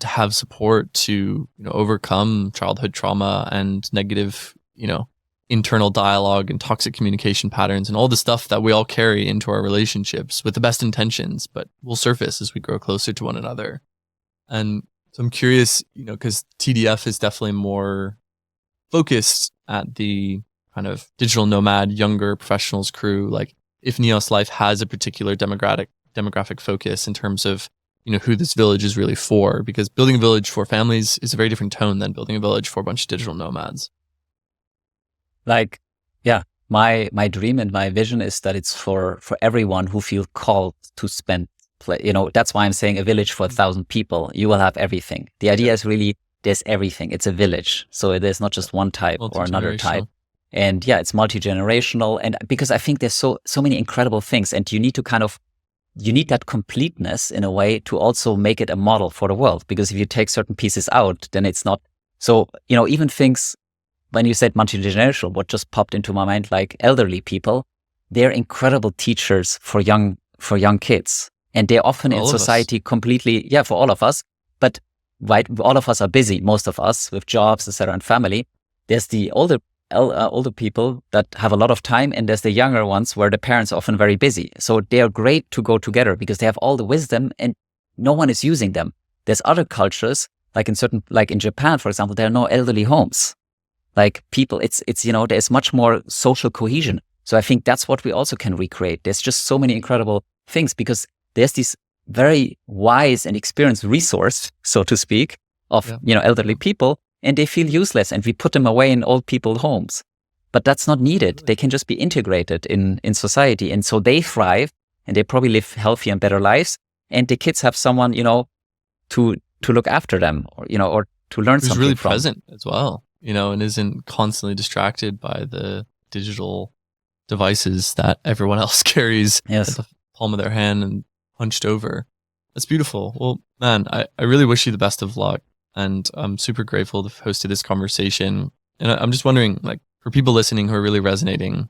to have support to, overcome childhood trauma and negative, internal dialogue and toxic communication patterns and all the stuff that we all carry into our relationships with the best intentions, but will surface as we grow closer to one another. And so I'm curious, because TDF is definitely more focused at the kind of digital nomad, younger professionals crew. Like, if neoslife has a particular demographic focus in terms of, who this village is really for, because building a village for families is a very different tone than building a village for a bunch of digital nomads. Like, yeah, my dream and my vision is that it's for everyone who feels called to spend that's why I'm saying a village for 1,000 people. You will have everything. The idea is really, there's everything. It's a village. So there's not just one type or another type. And yeah, it's multi-generational. And because I think there's so many incredible things, and you need that completeness in a way to also make it a model for the world. Because if you take certain pieces out, then it's not. So, even things, when you said multi-generational, what just popped into my mind, like elderly people, they're incredible teachers for young kids. And they're often in society completely, for all of us. But all of us are busy, most of us, with jobs, etc., and family. There's the older people that have a lot of time, and there's the younger ones where the parents are often very busy. So they're great to go together because they have all the wisdom, and no one is using them. There's other cultures, like in Japan, for example, there are no elderly homes. Like, people, it's there's much more social cohesion. So I think that's what we also can recreate. There's just so many incredible things because there's this very wise and experienced resource, so to speak, of elderly people, and they feel useless, and we put them away in old people's homes. But that's not needed. They can just be integrated in society, and so they thrive, and they probably live healthy and better lives. And the kids have someone, to look after them, or to learn Who's something really from. present as well, and isn't constantly distracted by the digital devices that everyone else carries at the palm of their hand and hunched over. That's beautiful. Well, man, I really wish you the best of luck, and I'm super grateful to have hosted this conversation. And I'm just wondering, like, for people listening who are really resonating,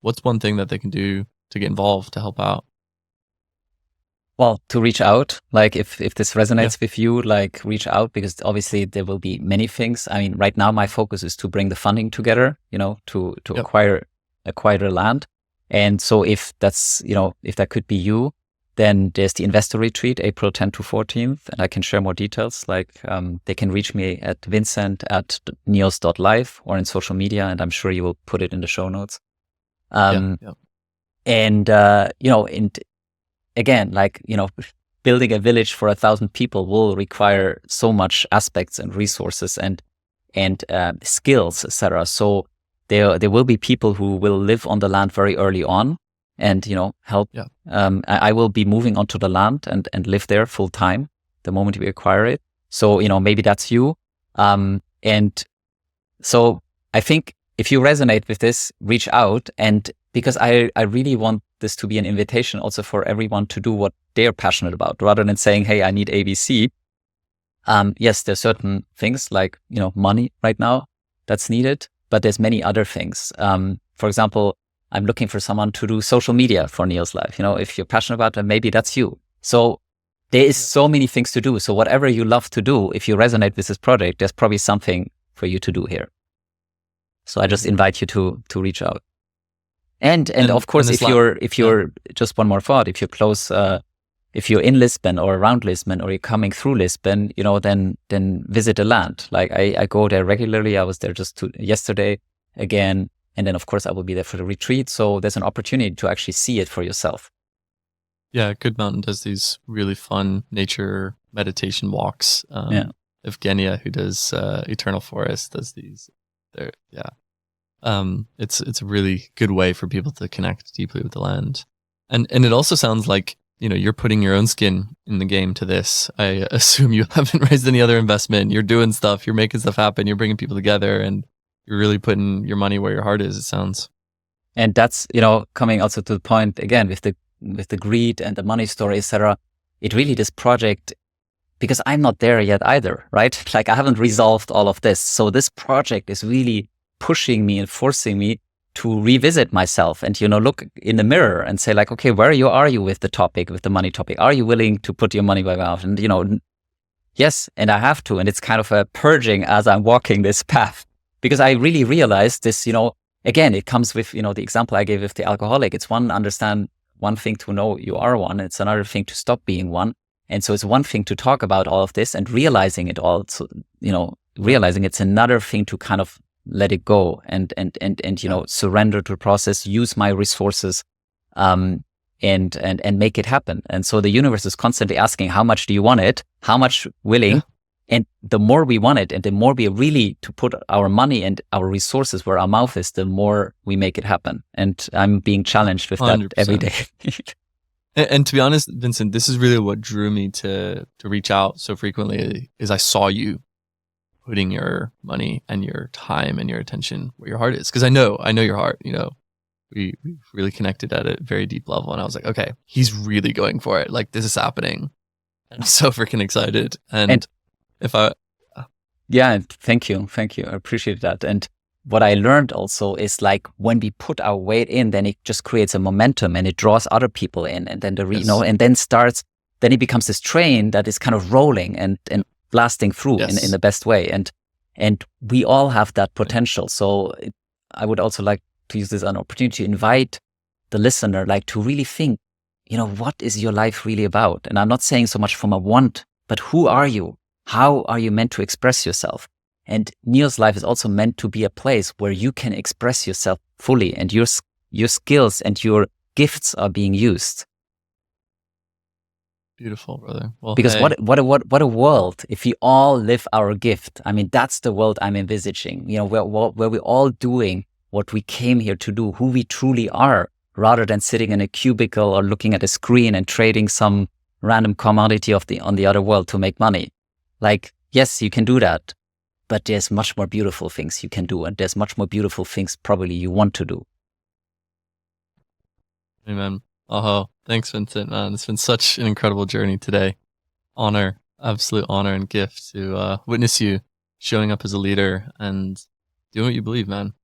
what's one thing that they can do to get involved, to help out? Well, to reach out, like if this resonates with you, like reach out, because obviously there will be many things. I mean, right now my focus is to bring the funding together, to acquire the land. And so if that's, if that could be you, then there's the investor retreat, April 10th to 14th, and I can share more details. Like they can reach me at Vincent@neos.life or in social media, and I'm sure you will put it in the show notes. And again, like, building a village for 1,000 people will require so much aspects and resources and skills, etc. So there will be people who will live on the land very early on and, help. Yeah. I will be moving onto the land and live there full time the moment we acquire it. So, maybe that's you. And so I think if you resonate with this, reach out. And because I really want this to be an invitation also for everyone to do what they're passionate about, rather than saying, hey, I need ABC. Yes, there's certain things like, money right now that's needed, but there's many other things. For example, I'm looking for someone to do social media for neoslife. If you're passionate about it, maybe that's you. So there is so many things to do. So whatever you love to do, if you resonate with this project, there's probably something for you to do here. So I just invite you to reach out. And of course, if you're just one more thought, if you're close, if you're in Lisbon or around Lisbon, or you're coming through Lisbon, then visit the land. Like I go there regularly. I was there just yesterday again. And then of course I will be there for the retreat. So there's an opportunity to actually see it for yourself. Yeah. Good Mountain does these really fun nature meditation walks. Evgenia, who does Eternal Forest, does these. It's a really good way for people to connect deeply with the land. And it also sounds like, you're putting your own skin in the game to this. I assume you haven't raised any other investment. You're doing stuff, you're making stuff happen, you're bringing people together, and you're really putting your money where your heart is, it sounds. And that's, coming also to the point again with the greed and the money story, etc. It really, this project, because I'm not there yet either, right? Like I haven't resolved all of this. So this project is really pushing me and forcing me to revisit myself and, look in the mirror and say like, okay, where are you with the topic, with the money topic? Are you willing to put your money where your mouth? And, yes, and I have to. And it's kind of a purging as I'm walking this path, because I really realized this, again, it comes with, the example I gave with the alcoholic. It's one thing to know you are one. It's another thing to stop being one. And so it's one thing to talk about all of this and realizing it all. So, realizing it's another thing to kind of let it go and surrender to the process, use my resources, and make it happen. And so the universe is constantly asking, how much do you want it? How much willing? Yeah. And the more we want it, and the more we really to put our money and our resources where our mouth is, the more we make it happen. And I'm being challenged with 100%. That every day. And to be honest, Vincent, this is really what drew me to reach out so frequently, is I saw you putting your money and your time and your attention where your heart is. Because I know your heart, we've really connected at a very deep level. And I was like, okay, he's really going for it. Like, this is happening. And I'm so freaking excited. And yeah, thank you. I appreciate that. And what I learned also is like when we put our weight in, then it just creates a momentum and it draws other people in. And then and then it becomes this train that is kind of rolling and blasting through in the best way. And we all have that potential. So I would also like to use this as an opportunity to invite the listener, like to really think, what is your life really about? And I'm not saying so much from a want, but who are you? How are you meant to express yourself? And Neos Life is also meant to be a place where you can express yourself fully, and your skills and your gifts are being used. Beautiful, brother. Well, Because hey, what a world if we all live our gift. I mean, that's the world I'm envisaging. Where we're all doing what we came here to do, who we truly are, rather than sitting in a cubicle or looking at a screen and trading some random commodity on the other world to make money. Like, yes, you can do that, but there's much more beautiful things you can do, and there's much more beautiful things probably you want to do. amen. Oh, thanks, Vincent, man. It's been such an incredible journey today. Honor, absolute honor and gift to witness you showing up as a leader and doing what you believe, man.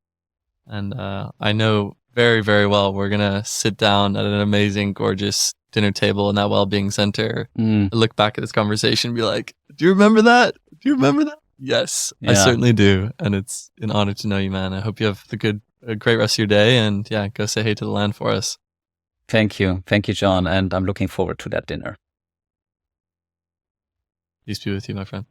And I know very, very well we're going to sit down at an amazing, gorgeous dinner table in that well-being center, look back at this conversation and be like, do you remember that? Do you remember that? Yes, yeah. I certainly do. And it's an honor to know you, man. I hope you have a great rest of your day, and yeah, go say hey to the land for us. Thank you, John. And I'm looking forward to that dinner. Peace be with you, my friend.